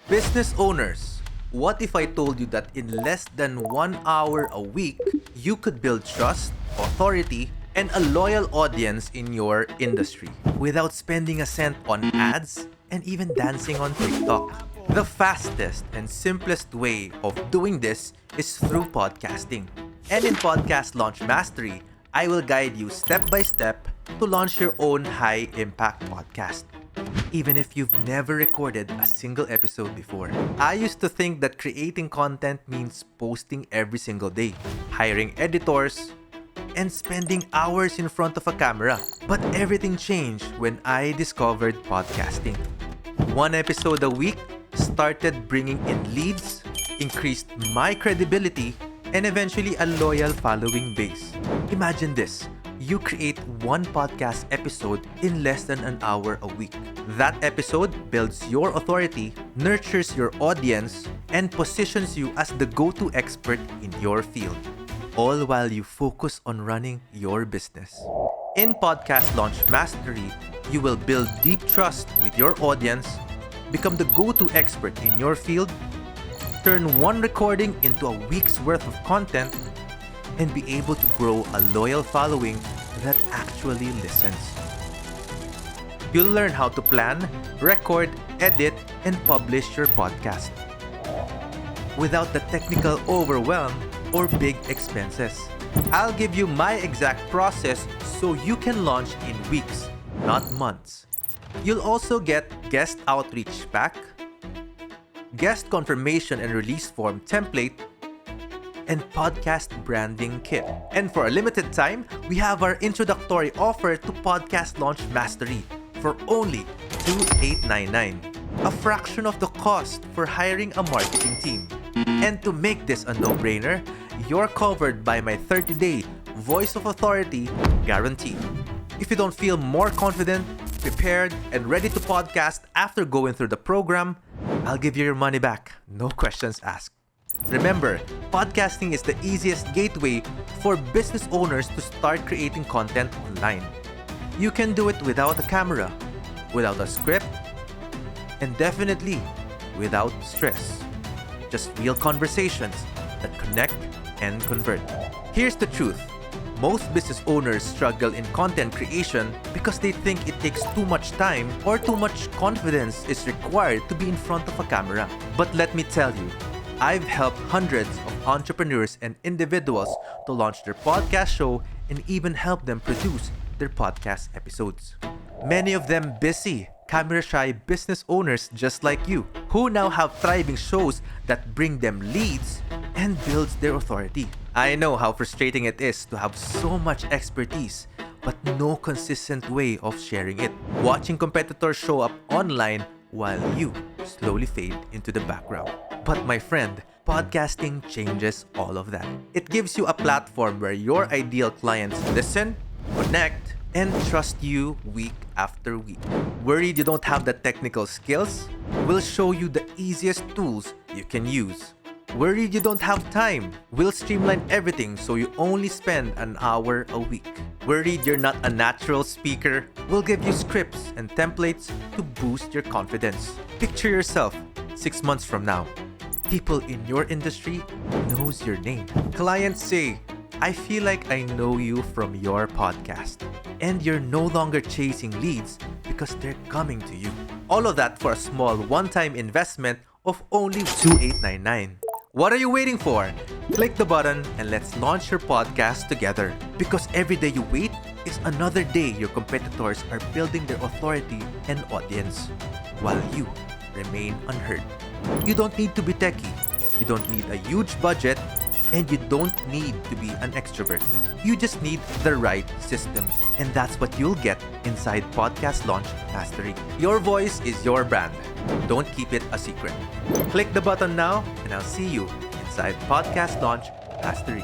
Business owners, what if I told you that in less than 1 hour a week, you could build trust, authority, and a loyal audience in your industry without spending a cent on ads and even dancing on TikTok? The fastest and simplest way of doing this is through podcasting. And in Podcast Launch Mastery, I will guide you step by step to launch your own high-impact podcast. Even if you've never recorded a single episode before. I used to think that creating content means posting every single day, hiring editors, and spending hours in front of a camera. But everything changed when I discovered podcasting. 1 episode a week started bringing in leads, increased my credibility, and eventually a loyal following base. Imagine this. You create 1 podcast episode in less than an hour a week. That episode builds your authority, nurtures your audience, and positions you as the go-to expert in your field, all while you focus on running your business. In Podcast Launch Mastery, you will build deep trust with your audience, become the go-to expert in your field, turn 1 recording into a week's worth of content, and be able to grow a loyal following that actually listens. You'll learn how to plan, record, edit, and publish your podcast without the technical overwhelm or big expenses. I'll give you my exact process so you can launch in weeks, not months. You'll also get guest outreach pack, guest confirmation and release form template, and podcast branding kit. And for a limited time, we have our introductory offer to Podcast Launch Mastery for only $2,899, a fraction of the cost for hiring a marketing team. And to make this a no-brainer, you're covered by my 30-day Voice of Authority guarantee. If you don't feel more confident, prepared, and ready to podcast after going through the program, I'll give you your money back, no questions asked. Remember, podcasting is the easiest gateway for business owners to start creating content online. You can do it without a camera, without a script, and definitely without stress. Just real conversations that connect and convert. Here's the truth. Most business owners struggle in content creation because they think it takes too much time or too much confidence is required to be in front of a camera. But let me tell you, I've helped hundreds of entrepreneurs and individuals to launch their podcast show and even help them produce their podcast episodes. Many of them busy, camera-shy business owners just like you, who now have thriving shows that bring them leads and builds their authority. I know how frustrating it is to have so much expertise, but no consistent way of sharing it. Watching competitors show up online while you slowly fade into the background. But my friend, podcasting changes all of that. It gives you a platform where your ideal clients listen, connect, and trust you week after week. Worried you don't have the technical skills? We'll show you the easiest tools you can use. Worried you don't have time? We'll streamline everything so you only spend an hour a week. Worried you're not a natural speaker? We'll give you scripts and templates to boost your confidence. Picture yourself 6 months from now. People in your industry knows your name. Clients say, I feel like I know you from your podcast. And you're no longer chasing leads because they're coming to you. All of that for a small one-time investment of only $2,899. What are you waiting for? Click the button and let's launch your podcast together. Because every day you wait is another day your competitors are building their authority and audience, while you remain unheard. You don't need to be techie. You don't need a huge budget. And you don't need to be an extrovert. You just need the right system. And that's what you'll get inside Podcast Launch Mastery. Your voice is your brand. Don't keep it a secret. Click the button now, and I'll see you inside Podcast Launch Mastery.